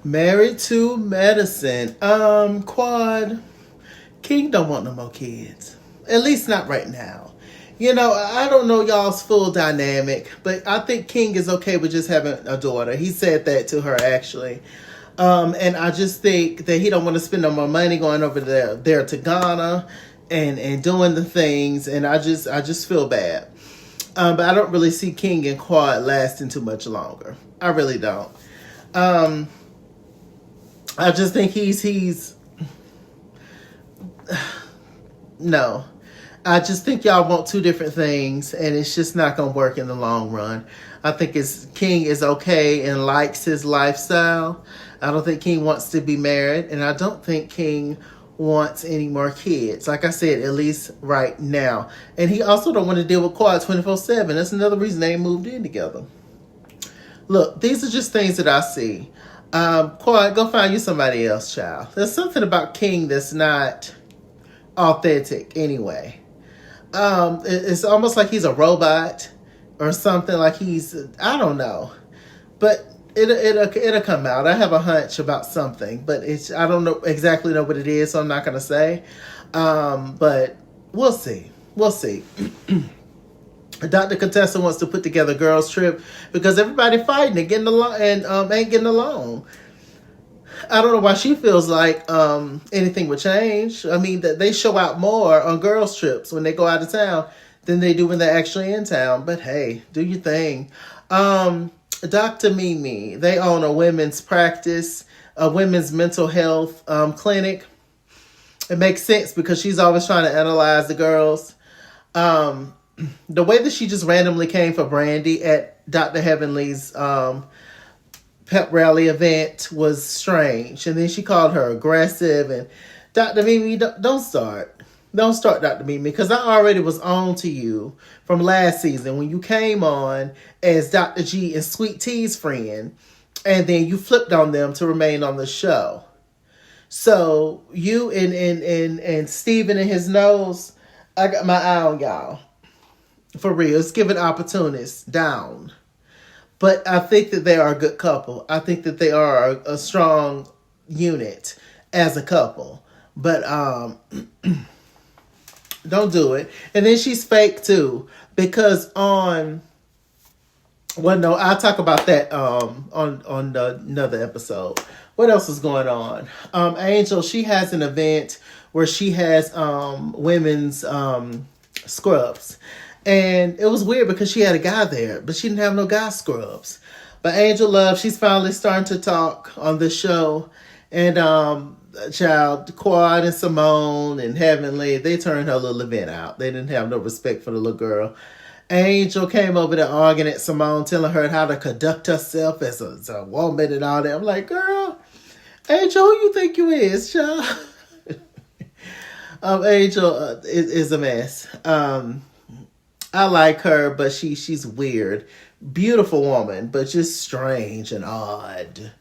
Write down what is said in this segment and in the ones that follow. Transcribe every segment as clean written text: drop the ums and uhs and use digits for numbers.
Married to medicine. Quad. King don't want no more kids. At least not right now. You know, I don't know y'all's full dynamic, but I think King is okay with just having a daughter. He said that to her actually. And I just think that he don't want to spend no more money going over there to Ghana and doing the things, and I just feel bad. But I don't really see King and Quad lasting too much longer. I really don't. I just think he's no. I just think y'all want two different things, and it's just not gonna work in the long run. I think King is okay and likes his lifestyle. I don't think King wants to be married, and I don't think King wants any more kids. Like I said, at least right now. And he also don't want to deal with Quad 24/7. That's another reason they moved in together. Look, these are just things that I see. Quad, go find you somebody else, child. There's something about King that's not authentic anyway. It's almost like he's a robot or something. Like I don't know, but it'll come out. I have a hunch about something, but I don't know exactly know what it is, so I'm not gonna say. But we'll see. We'll see. Dr. Contessa wants to put together a girls trip because everybody fighting and getting along and ain't getting along. I don't know why she feels like anything would change. I mean, that they show out more on girls trips when they go out of town than they do when they're actually in town. But hey, do your thing. Dr. Mimi, they own a women's practice, a women's mental health clinic. It makes sense because she's always trying to analyze the girls. The way that she just randomly came for Brandy at Dr. Heavenly's pep rally event was strange. And then she called her aggressive. And Dr. Mimi, don't start. Don't start, Dr. Mimi, because I already was on to you from last season when you came on as Dr. G and Sweet T's friend. And then you flipped on them to remain on the show. So you and Steven and his nose, I got my eye on y'all. For real, it's giving opportunists down. But I think that they are a good couple. I think that they are a strong unit as a couple. But don't do it. And then she's fake too. Because I'll talk about that on another episode. What else is going on? Angel, she has an event where she has women's scrubs. And it was weird because she had a guy there, but she didn't have no guy scrubs. But Angel Love, she's finally starting to talk on the show. And Quad and Simone and Heavenly, they turned her little event out. They didn't have no respect for the little girl. Angel came over there arguing at Simone, telling her how to conduct herself as a woman and all that. I'm like, girl, Angel, who you think you is, child? Angel is a mess. I like her, but she's weird. Beautiful woman, but just strange and odd.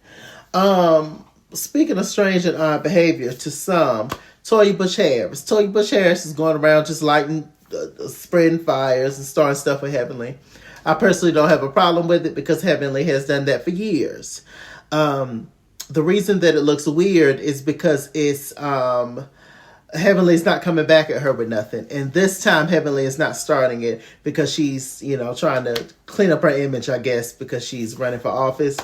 Speaking of strange and odd behavior to some, Toya Bush Harris. Toya Bush Harris is going around just lighting, spreading fires and starting stuff with Heavenly. I personally don't have a problem with it because Heavenly has done that for years. The reason that it looks weird is because it's Heavenly's not coming back at her with nothing. And this time Heavenly is not starting it because she's, trying to clean up her image, I guess, because she's running for office.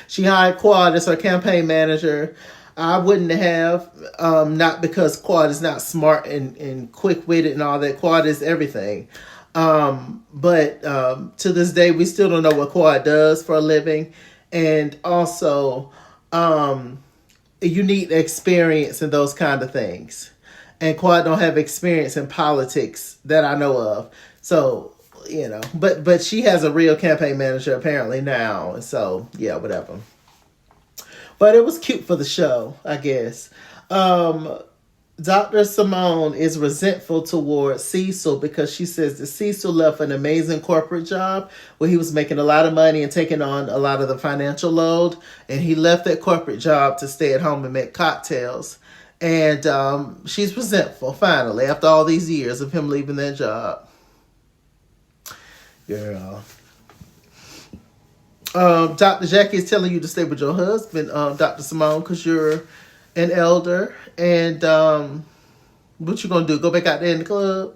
She hired Quad as her campaign manager. I wouldn't have, not because Quad is not smart and quick-witted and all that. Quad is everything. But to this day, we still don't know what Quad does for a living. And also, you need experience in those kind of things. And Quad don't have experience in politics that I know of. So, but she has a real campaign manager apparently now. And so, yeah, whatever. But it was cute for the show, I guess. Dr. Simone is resentful towards Cecil because she says that Cecil left an amazing corporate job where he was making a lot of money and taking on a lot of the financial load. And he left that corporate job to stay at home and make cocktails. And she's resentful, finally, after all these years of him leaving that job. Girl. Dr. Jackie is telling you to stay with your husband, Dr. Simone, because you're an elder. And what you gonna do? Go back out there in the club?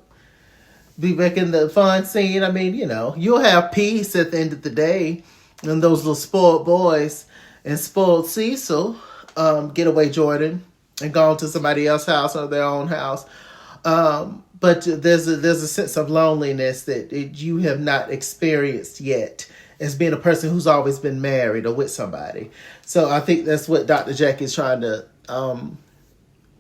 Be back in the fun scene? I mean, you'll have peace at the end of the day. And those little spoiled boys and spoiled Cecil get away Jordan and go on to somebody else's house or their own house. But there's a sense of loneliness that you have not experienced yet as being a person who's always been married or with somebody. So I think that's what Dr. Jackie is trying to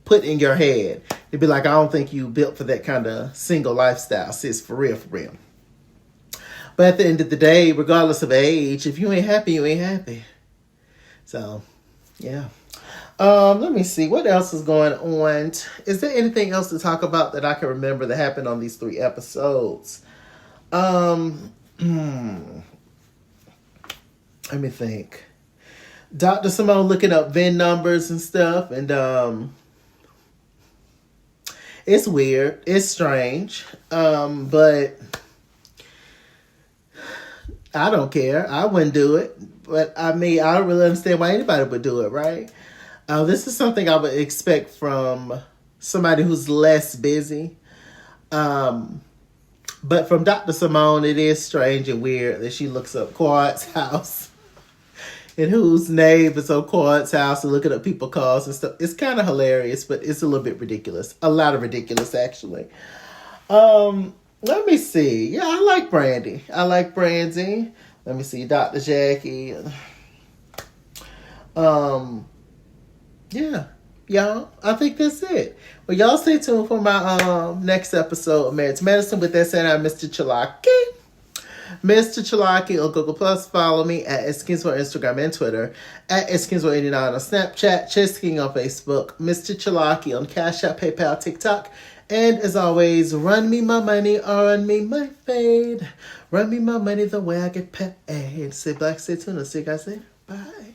put in your head. It'd be like, I don't think you built for that kind of single lifestyle, sis, for real, for real. But at the end of the day, regardless of age, if you ain't happy, you ain't happy. So, yeah. Let me see. What else is going on? Is there anything else to talk about that I can remember that happened on these 3 episodes? Let me think. Dr. Simone looking up VIN numbers and stuff. And it's weird. It's strange. But I don't care. I wouldn't do it. But I mean, I don't really understand why anybody would do it, right? This is something I would expect from somebody who's less busy. But from Dr. Simone, it is strange and weird that she looks up Quad's house and whose name is on Quad's house and looking up people's calls and stuff. It's kind of hilarious, but it's a little bit ridiculous. A lot of ridiculous, actually. Let me see. Yeah, I like Brandy. I like Brandy. Let me see. Dr. Jackie. Yeah, y'all, I think that's it. Well, y'all stay tuned for my next episode of Married to Medicine. With that said, I'm Mr. Chalaki. Mr. Chalaki on Google Plus. Follow me at Skinswell Instagram and Twitter. At Skinswell89 on Snapchat. Chess King on Facebook. Mr. Chalaki on Cash App, PayPal, TikTok. And as always, run me my money or run me my fade. Run me my money the way I get paid. Stay black, stay tuned. I'll see you guys later. Bye.